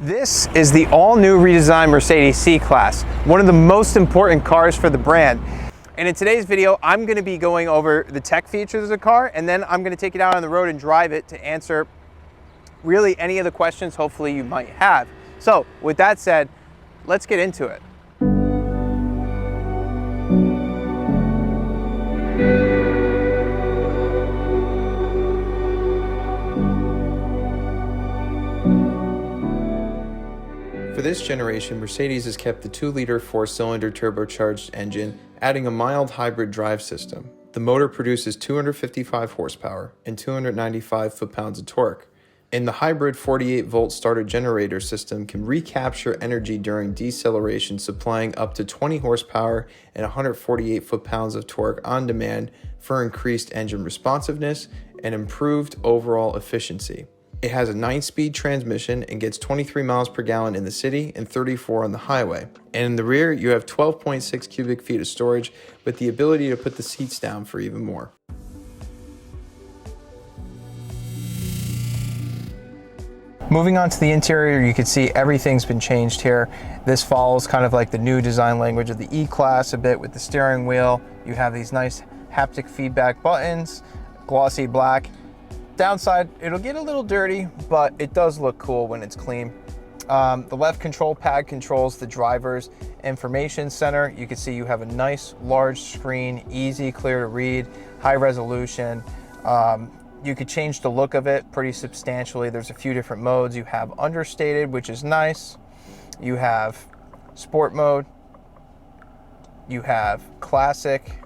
This is the all-new redesigned Mercedes C-Class, one of the most important cars for the brand. And in today's video, I'm going to be going over the tech features of the car, and then I'm going to take it out on the road and drive it to answer really any of the questions hopefully you might have. So with that said, let's get into it. For this generation, Mercedes has kept the 2-liter 4-cylinder turbocharged engine, adding a mild hybrid drive system. The motor produces 255 horsepower and 295 foot-pounds of torque. And the hybrid 48-volt starter generator system can recapture energy during deceleration, supplying up to 20 horsepower and 148 foot-pounds of torque on demand for increased engine responsiveness and improved overall efficiency. It has a 9-speed transmission and gets 23 miles per gallon in the city and 34 on the highway. And in the rear, you have 12.6 cubic feet of storage with the ability to put the seats down for even more. Moving on to the interior, you can see everything's been changed here. This follows kind of like the new design language of the E-Class a bit with the steering wheel. You have these nice haptic feedback buttons, glossy black. Downside, it'll get a little dirty, but it does look cool when it's clean. The left control pad controls the driver's information center. You can see you have a nice large screen, easy, clear to read, high resolution. You could change the look of it pretty substantially. There's a few different modes. You have understated, which is nice. You have sport mode. You have classic.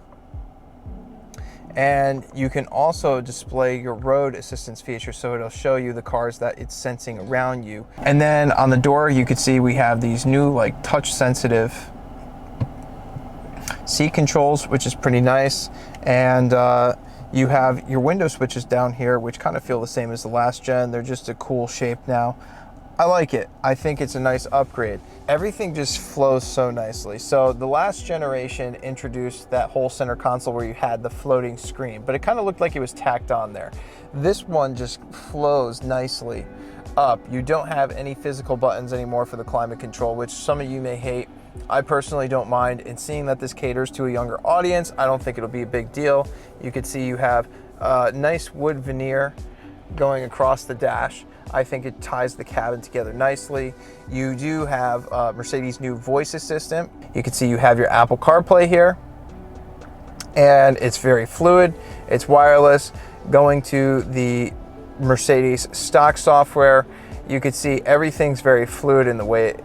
And you can also display your road assistance feature, so it'll show you the cars that it's sensing around you. And then on the door, you can see we have these new like touch sensitive seat controls, which is pretty nice. And you have your window switches down here, which kind of feel the same as the last gen. They're just a cool shape now. I like it. I think it's a nice upgrade. Everything just flows so nicely. So the last generation introduced that whole center console where you had the floating screen, but it kind of looked like it was tacked on there. This one just flows nicely up. You don't have any physical buttons anymore for the climate control, which some of you may hate. I personally don't mind, and seeing that this caters to a younger audience, I don't think it'll be a big deal. You can see you have nice wood veneer going across the dash. I think it ties the cabin together nicely. You do have Mercedes' new voice assistant. You can see you have your Apple CarPlay here, and it's very fluid. It's wireless. Going to the Mercedes stock software, you can see everything's very fluid in the way it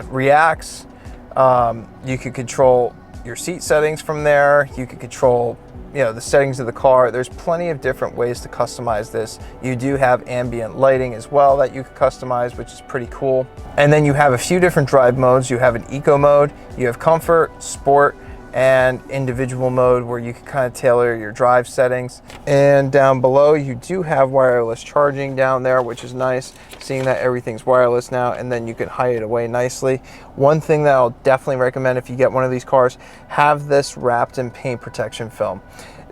reacts. You can control your seat settings from there. You can control the settings of the car. There's plenty of different ways to customize this. You do have ambient lighting as well that you can customize, which is pretty cool. And then you have a few different drive modes. You have an eco mode, you have comfort, sport, and individual mode where you can kind of tailor your drive settings. And down below, you do have wireless charging down there, which is nice, seeing that everything's wireless now, and then you can hide it away nicely. One thing that I'll definitely recommend if you get one of these cars, have this wrapped in paint protection film.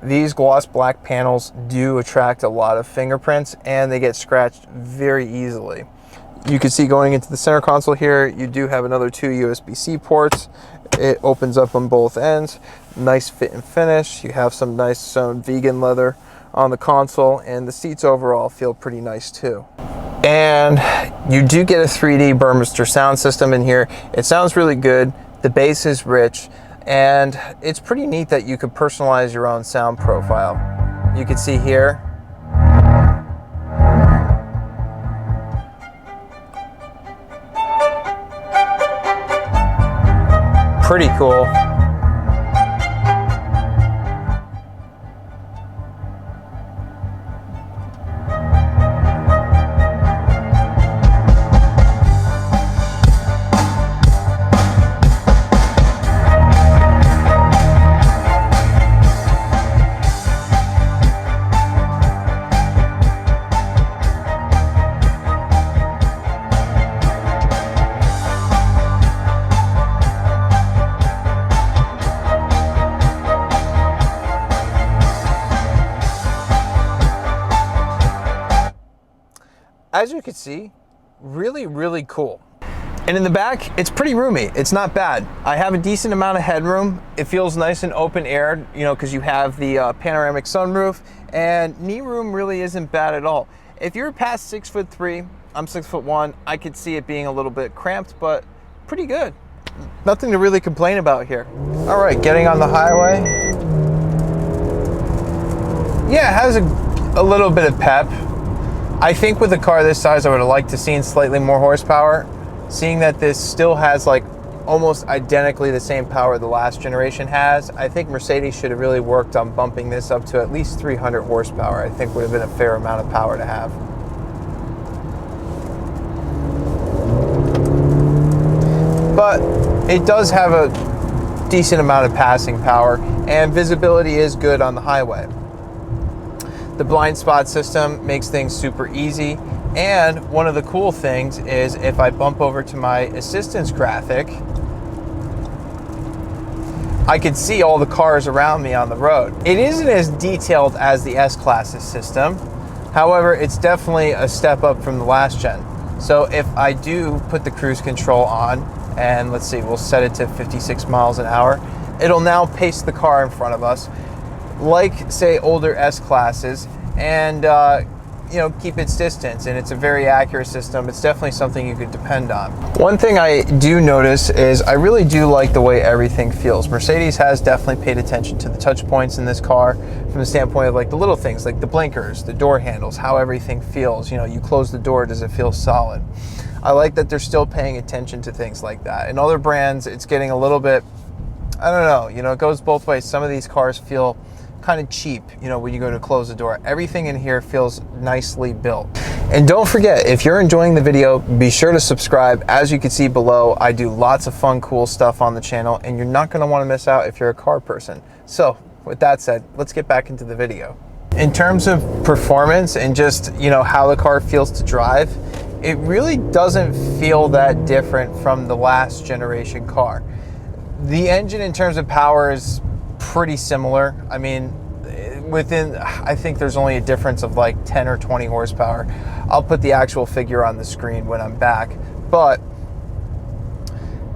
These gloss black panels do attract a lot of fingerprints, and they get scratched very easily. You can see going into the center console here, you do have another 2 USB-C ports. It opens up on both ends. Nice fit and finish. You have some nice sewn vegan leather on the console, and the seats overall feel pretty nice too. And you do get a 3D Burmester sound system in here. It sounds really good. The bass is rich, and it's pretty neat that you could personalize your own sound profile. You can see here, pretty cool. As you can see, really, really cool. And in the back, it's pretty roomy. It's not bad. I have a decent amount of headroom. It feels nice and open aired, you know, because you have the panoramic sunroof, and knee room really isn't bad at all. If you're past 6'3", I'm 6'1", I could see it being a little bit cramped, but pretty good. Nothing to really complain about here. All right, getting on the highway. Yeah, it has a little bit of pep. I think with a car this size, I would have liked to seen slightly more horsepower. Seeing that this still has like almost identically the same power the last generation has, I think Mercedes should have really worked on bumping this up to at least 300 horsepower. I think would have been a fair amount of power to have. But it does have a decent amount of passing power, and visibility is good on the highway. The blind spot system makes things super easy, and one of the cool things is if I bump over to my assistance graphic, I can see all the cars around me on the road. It isn't as detailed as the S-Class's system. However, it's definitely a step up from the last gen. So if I do put the cruise control on, and let's see, we'll set it to 56 miles an hour, it'll now pace the car in front of us, like say older S-Classes, and you know, keep its distance. And it's a very accurate system. It's definitely something you could depend on. One thing I do notice is I really do like the way everything feels. Mercedes has definitely paid attention to the touch points in this car from the standpoint of like the little things like the blinkers, the door handles, how everything feels. You know, you close the door, does it feel solid? I like that they're still paying attention to things like that. In other brands, it's getting a little bit, I don't know, you know, it goes both ways. Some of these cars feel kind of cheap, you know, when you go to close the door. Everything in here feels nicely built. And don't forget, if you're enjoying the video, be sure to subscribe. As you can see below, I do lots of fun, cool stuff on the channel, and you're not going to want to miss out if you're a car person. So with that said, let's get back into the video. In terms of performance and just, you know, how the car feels to drive, it really doesn't feel that different from the last generation car. The engine in terms of power is pretty similar. I mean, I think there's only a difference of like 10 or 20 horsepower. I'll put the actual figure on the screen when I'm back, but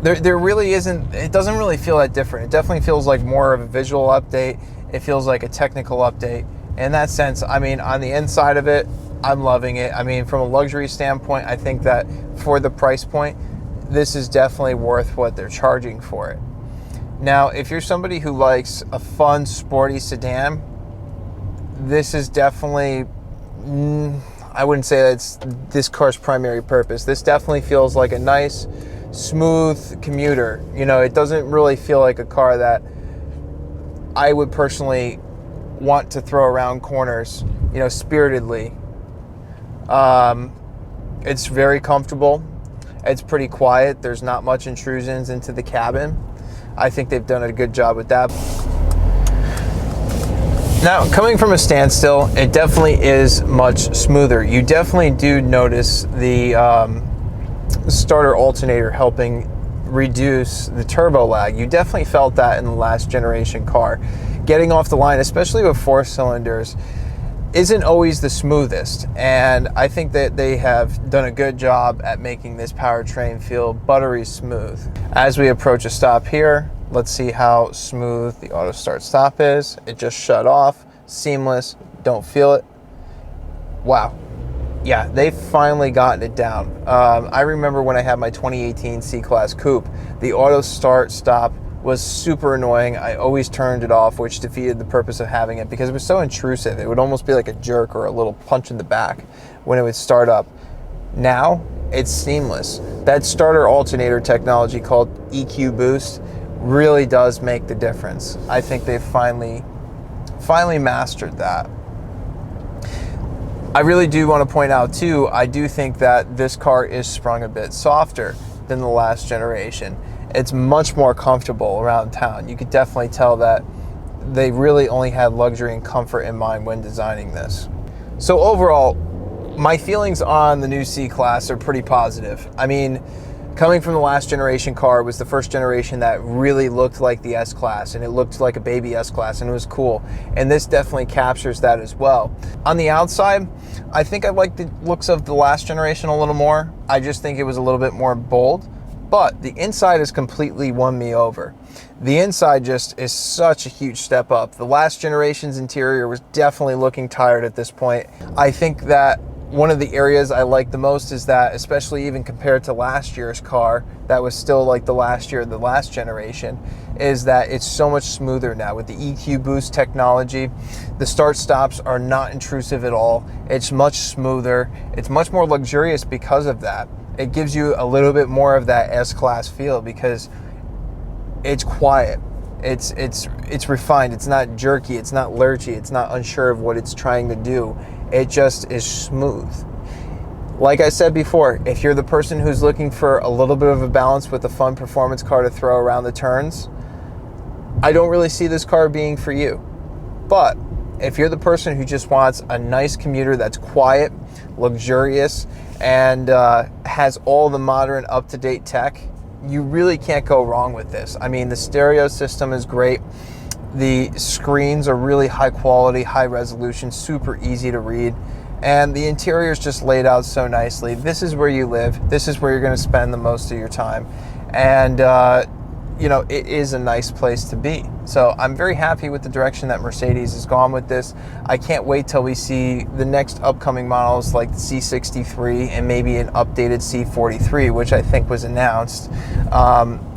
there really isn't, it doesn't really feel that different. It definitely feels like more of a visual update. It feels like a technical update. In that sense, I mean, on the inside of it, I'm loving it. I mean, from a luxury standpoint, I think that for the price point, this is definitely worth what they're charging for it. Now, if you're somebody who likes a fun, sporty sedan, this is definitely, I wouldn't say that's this car's primary purpose. This definitely feels like a nice, smooth commuter. You know, it doesn't really feel like a car that I would personally want to throw around corners, you know, spiritedly. It's very comfortable. It's pretty quiet. There's not much intrusions into the cabin. I think they've done a good job with that. Now, coming from a standstill, it definitely is much smoother. You definitely do notice the starter alternator helping reduce the turbo lag. You definitely felt that in the last generation car. Getting off the line, especially with 4 cylinders, isn't always the smoothest, and I think that they have done a good job at making this powertrain feel buttery smooth. As we approach a stop here, let's see how smooth the auto start stop is. It just shut off, seamless, don't feel it. Wow. Yeah, they've finally gotten it down. I remember when I had my 2018 C-Class Coupe, the auto start stop was super annoying. I always turned it off, which defeated the purpose of having it because it was so intrusive. It would almost be like a jerk or a little punch in the back when it would start up. Now, it's seamless. That starter alternator technology called EQ Boost really does make the difference. I think they've finally mastered that. I really do want to point out too, I do think that this car is sprung a bit softer than the last generation. It's much more comfortable around town. You could definitely tell that they really only had luxury and comfort in mind when designing this. So overall, my feelings on the new C-Class are pretty positive. I mean, Coming from the last generation car, it was the first generation that really looked like the S-Class, and it looked like a baby S-Class, and it was cool. And this definitely captures that as well. On the outside, I think I like the looks of the last generation a little more. I just think it was a little bit more bold, but the inside has completely won me over. The inside just is such a huge step up. The last generation's interior was definitely looking tired at this point. I think that one of the areas I like the most is that, especially even compared to last year's car, that was still like the last year of the last generation, is that it's so much smoother now with the EQ boost technology. The start stops are not intrusive at all. It's much smoother. It's much more luxurious because of that. It gives you a little bit more of that S-Class feel because it's quiet. It's refined. It's not jerky. It's not lurchy. It's not unsure of what it's trying to do. It just is smooth. Like I said before, if you're the person who's looking for a little bit of a balance with a fun performance car to throw around the turns, I don't really see this car being for you. But if you're the person who just wants a nice commuter that's quiet, luxurious, and has all the modern up-to-date tech, you really can't go wrong with this. I mean, the stereo system is great. The screens are really high quality, high resolution, super easy to read. And the interior is just laid out so nicely. This is where you live. This is where you're going to spend the most of your time. And, you know, it is a nice place to be. So I'm very happy with the direction that Mercedes has gone with this. I can't wait till we see the next upcoming models like the C63 and maybe an updated C43, which I think was announced,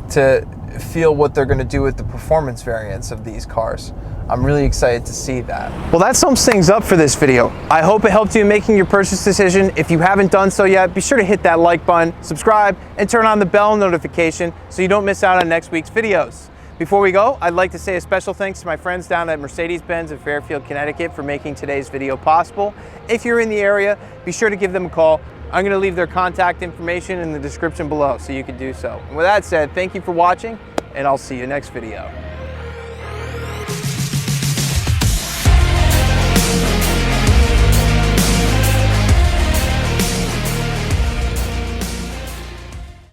to feel what they're going to do with the performance variants of these cars. I'm really excited to see that. Well, that sums things up for this video. I hope it helped you in making your purchase decision. If you haven't done so yet, be sure to hit that like button, subscribe, and turn on the bell notification so you don't miss out on next week's videos. Before we go, I'd like to say a special thanks to my friends down at Mercedes-Benz in Fairfield, Connecticut for making today's video possible. If you're in the area, be sure to give them a call. I'm going to leave their contact information in the description below so you can do so. And with that said, thank you for watching, and I'll see you next video.